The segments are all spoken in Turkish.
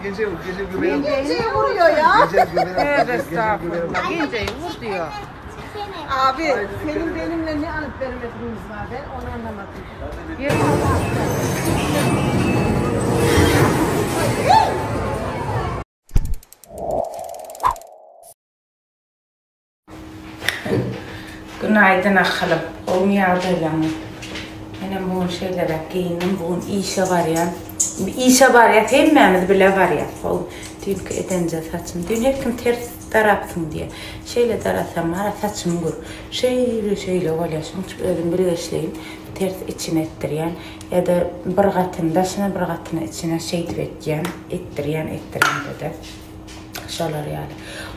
Gece göbeği. Geceyi vuruyor ya. Evet, estağfurullah. Geceyi vur diyor. Abi senin benimle ne alıp vermediğimiz var, ben onu anlamadım. Günaydın akılım. Oğlum yağdırlanı. Benim bugün şeylere giyindim. Bugün işe var ya. İşe var ya. Temmemiz bile var ya. Dünkü edince saçım. Dün her kim ters darapsın diye. Şeyle darasam var saçımı kur. Şeyle olayasın. Özüm bir işleyin. Ters içine ettiriyen. Ya da bir katını daşına bir katını içine şey ettiren. Ettiriyen dedi. Şolar yani.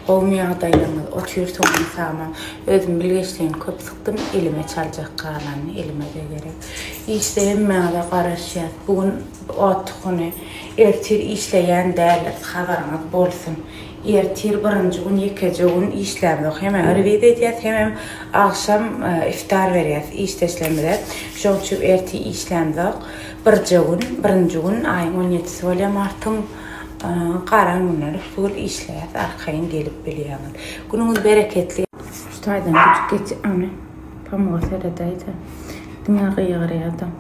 Oğlum yağdaylanır, otuyor sonunu sağmam. Özüm bilgeçleyin köp sıktım, elime çalacak kalanını, elime de gerek. İşleyin mağda qarışıyat. Bugün otuğunu, ertir işleyen derler, havarınız bolsun. Ertir birinci gün, ikinci gün işlemdik. Hemen rivayet ediyat, hemen akşam iftar veriyat, işleşlemler. Şoň üçin ertir işlemdik. Birinci gün ayın 17'si bolýar martyň qaran günleri full işleyat, arkayın gelip biliyorlar. Günümüz bereketli. Şutaydan küçük geç anne. Pamuk seredaydı. Dünya kıyıqırıyordum.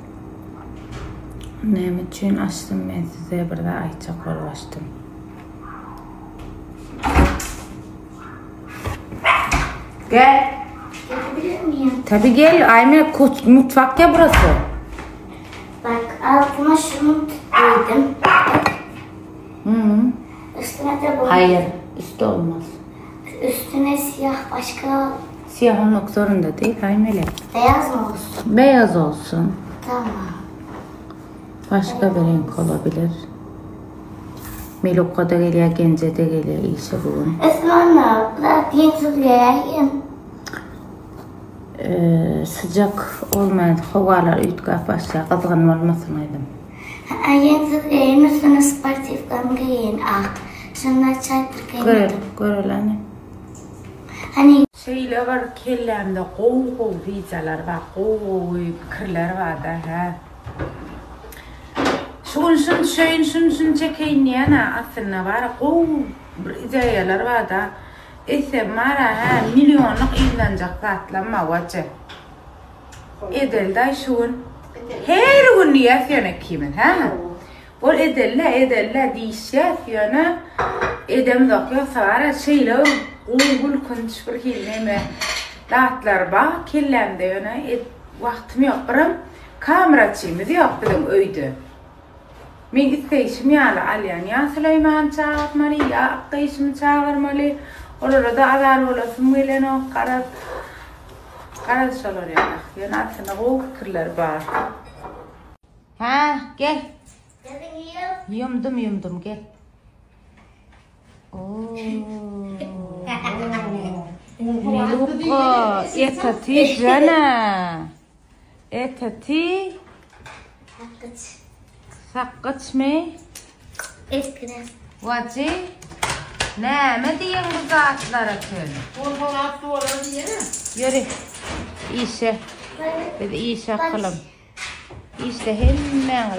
Neyim için açtım ben size bir de ayça korlaştım. Gel. Gelebilir miyim? Tabii gel. Aymine mutfak ya burası. Bak altıma şunu koydum. Üstüne de bu. Hayır. Üstü olmaz. Üstüne siyah başka Siyah olmak zorunda değil. Aymine. beyaz mı olsun? Beyaz olsun. Tamam. Başka bir renk olabilir. Melukka da geliyor, Gence de geliyor. İyisi bugün. Esmanla da dinçizleyeyim. Sıcak olmayan havalar üytkaf başlıyor. Kızgın olmasın aydım. Dinçizleyeyim üstüne sportif giyin. Şunlar çaydır giymedim. Görülen. Hani Şeyler var kellemde kovu vizalar var, kovu fikirler var da ha. Şun çekeyin yana aslında var, kovu ideyalar var da. Ese mara ha milyonluk izlenecek zatlanma vacı. Edelda şun. Her gün niyasyon kimin ha? Bol edelle dişyat yana edem zakıyor sara şeyler Oğul kunç bir hilneme dağıtlar ba kellemde yana vaktim yok birim kamera çimizi yok dedim öyde. Men isteyişim yana alyan ya Süleyman çağırmalı ya Akkayışımı çağırmalı olara da azar olasın gelen o karaz şolar yana aslında o fikirler var. Ha gel. Yumdum gel. Melukka, etati jana. Etati. Sakkıç mı? eskiden. Vacı. Ne diyen bu zatlara söyle? Orhan attı oraları yere. Yürü. İşe. Bir de işe kılım. İşte hemen.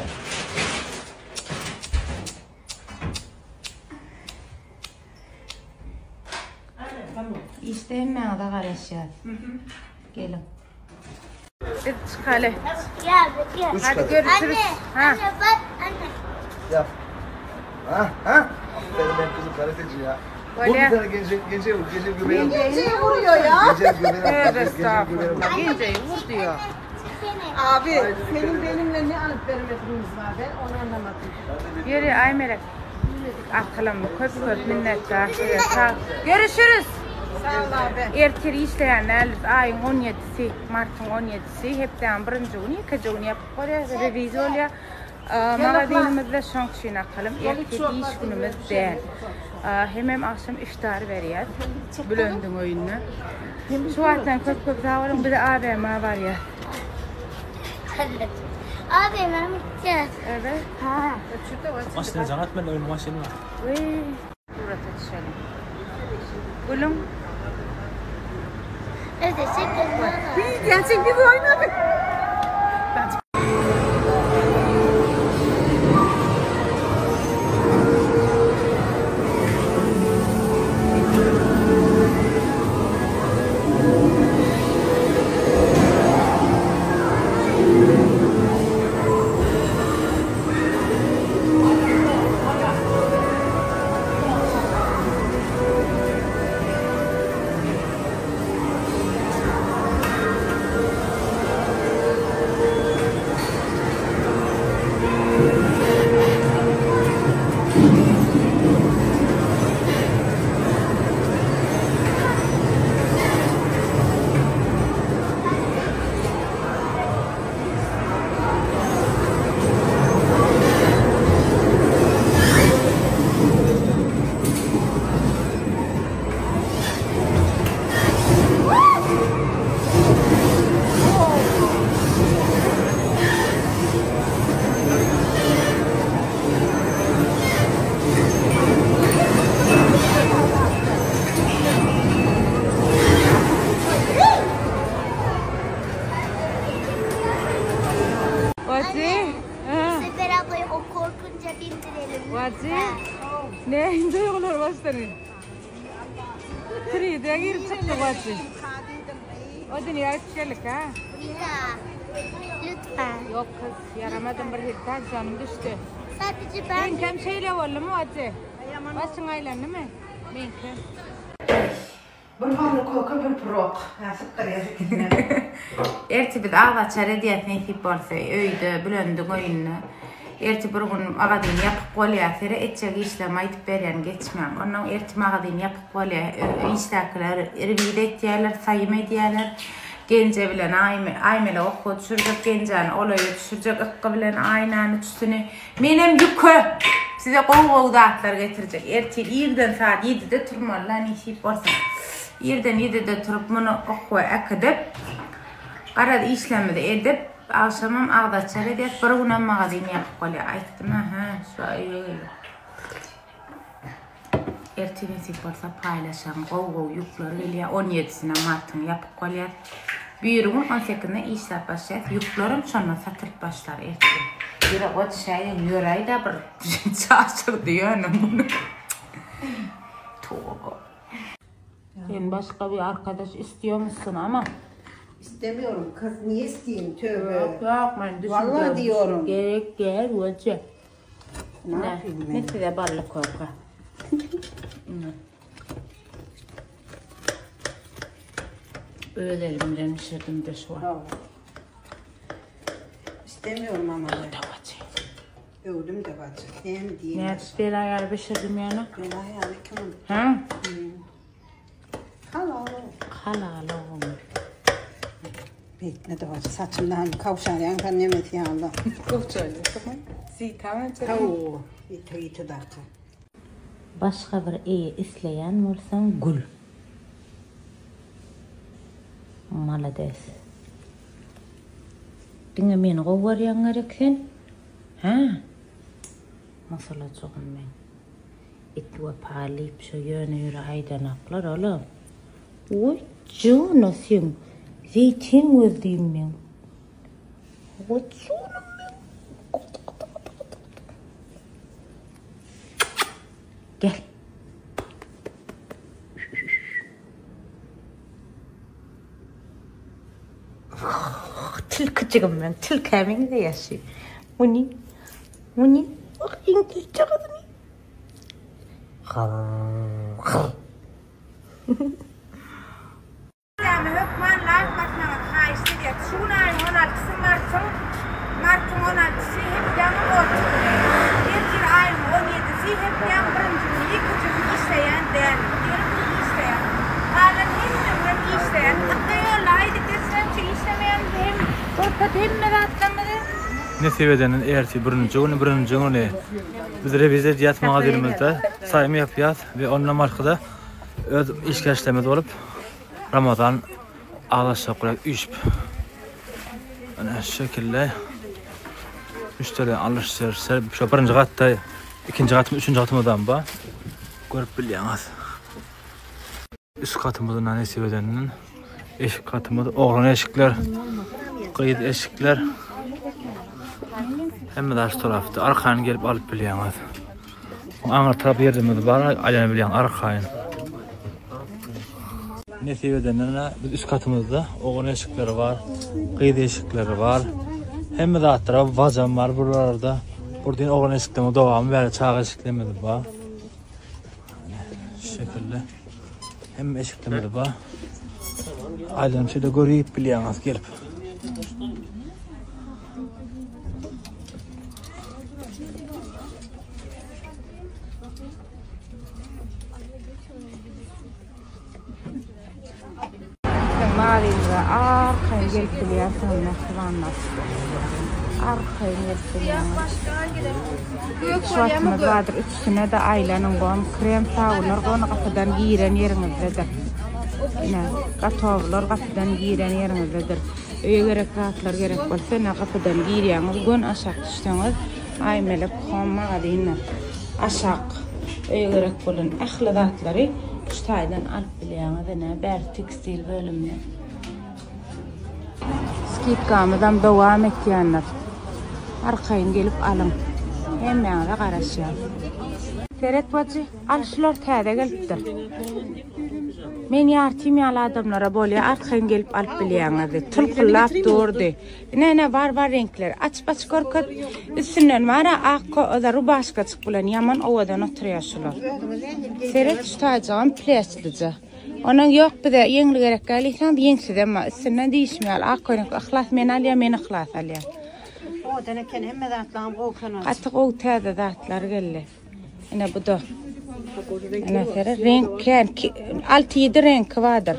İşte hemen da karışacağız. Gelin. Hadi çıkalım. Gel. Hadi görüşürüz. Anne bak anne. Yap. Ha? Aferin benim kızım karateci ya. Vur bir tane gece göbeği. Geceyi vuruyor ya. Gece göbeği. Evet, estağfurullah. Geceyi vur diyor. Abi senin benimle ne alıp vermediğimiz var, ben onu anlamadım. Yürü ay melek. Akılım köp minnettar. Görüşürüz. Sağ ol abi. Ertir işleyenler ayın 17'si, Mart'ın 17'si hepten birinci günü, ikinci günü yapıp koyuyor, revizyon magazinimizde şon kişinin akılım. Ertir iş günümüz değil. Hemen akşam iftar veriyor. Bülöndün oyunu. Şu attan köp zavalım bir de AVM var ya. Evet. Abi ben gideceğiz. Evet. Ha. Maşını canat ben oyun maşını var. Ve burada düşelim. Gülüm. Evet, teşekkür Gerçek gibi oynadık. Hacı. Ne duygular başlanıyor. Tride girip çıktı Hacı. O dünya açıklık ha. Lütfen. Yok kız yaramadım bir hırtan canım düştü. Sadece ben. Ben kem şeyle oğlum mu Hacı? Başın aylandı mı? Ben kem. Bir balık koku bir prok. Erti bir ağlaçar ediyat neyip olsa öydü, bülöndü oyununu. Erti bir gün ağadın yapıp kolyafere etçek işlem aytıp beren geçmem. Ondan erti ağadın yapıp kolya iştakiler, ervide etdiyalar, sayım ediyalar. Gence bilen aymele oku düşürecek gencan olayı düşürecek ıkkı bilen aynanı üstünü. Menem yükü size qoğu dağıtlar getirecek. Erti yerden saat 7'de turmalar neyip olsa. Yerden 7'de turup bunu oku akıdıp qarada işlemedi edip akşamam ağdaçar edip bir günden mağazini yapıp kolya ayttım ha şu öyle. Erti nesip olsa paylaşan qoğu yükler geliyor 17'sine martını yapıp kolya. Büyürümün 18'ine işler başlayıp yüklerim sonra satılıp başlar erti. Biri o şeyin yüreği de bir çağışır diyor bunu. Tuğu. Sen başka bir arkadaş istiyor musun ama? İstemiyorum kız. Niye isteyeyim? Tövbe. Yok ben düşündüm. Vallahi diyorum. Gerek gel hoca. Ne yapayım ben? Mesela barlık korka. Öğlerimden pişirdim de şu an. Tamam. İstemiyorum ama ben. Davacı. Öldüm de bacı. Hem diyeyim. Ne yapıp bir ayar pişirdim yani? Ben hayal kimin? Ha? Halal. Halal oğlum. Bekle de bacı. Saçımdan kavşar yankar nemeti Allah. Kovçaylı tamam. Zeytan Tavuğu. İti dakika. Başka bir iyi isleyen varsan gül. Malades. Dinge meni qovar yangar eken. Ha? Masala çoğum men. Etwa palip şu yöne yürü aydan aklar oğlum. Oy canı sen. Zeytin öldüğüm men. Oy canım men. Gel. Tilkıcığım ben, tilkəmin de yaşayım. O ne? Bak İngilizce kadını. Yani hükmanlar bakmaya kayışı diye. Şunun ayın 16'sı Mart'ın 16'sı hep yanım ortada. Bir ayın 17'si hep yan birinci yıkıcı işleyen değerli. Yarım işleyen. Halen hem işleyen. Akıyor laydı desem ki işlemeyen hem ortada hem meraklanmadı. Ne sebedenin erti birinci günü biz revizya diyat mağazirimizde sayımı yapıyat ve onunla markada öz işkeşlemez olup Ramazan ağlaşa kurak üçüp ana şekilde müşteri alışverişler şu birinci katta ikinci katım üçüncü katımdan ba görüp biliyorsunuz. Üst katımızın ne sebedenin eşik katımız oğlan eşikler kıyıt eşikler hem de şu tarafta arkadan gelip alıp biliyorsunuz. Ağır tarafı yerimiz var, ayağını biliyorsun arkadan. Ne sebedenlerine biz üst katımızda oğlan eşikleri var, kıyıt eşikleri var. Hem de alt tarafı vazam var buralarda. Buradan oğlan eşiklerine devamı böyle çağ eşiklerimiz var. Şu şekilde. Hem eşiklerimiz var. Ayağını şöyle görüp biliyorsunuz gelip. Malinga arkaya gelip biliyorsun Mehvanlar. Arkaya gelip biliyorsun. Şu atımız vardır üstüne de ailenin qoğum krem sağlar qoğunu kapıdan giyiren yerinizdedir. Katovlar kapıdan giyiren yerinizdedir. Öye gerek rahatlar gerek olsa ne kapıdan giyiriyorsunuz. Gün aşağı düştünüz. Ay melek qoğumma deyinler. Aşağı öye gerek olun. Ahlı rahatları Şutaydan alıp biliyorsunuz. Bər tekstil bölümünü. Skipkamıdan devam ettiyenler. Arkayın gelip alın. Hemen de karışıyor. Ferhat bacı, alışlar tədə gelipdir. Men yartım yalı adamlara böyle arkan gelip alıp biliyanadı. Tulkullap durdu. Ne var renkler. Aç korkut. Üstünden var o da rubaşka çıkbulan yaman ovadan oturuyorlar. Ferhat tutacağım pleslice. Onun yok bir de yengli gerek geliysen yengli de ama üstünden değişmiyor. Akkoyun aklas men alya men aklas alya. O da neken hem de atlam o kanal. Artık o tədə datlar geldi. Yine bu da. Yine renk 6-7 renk vardır.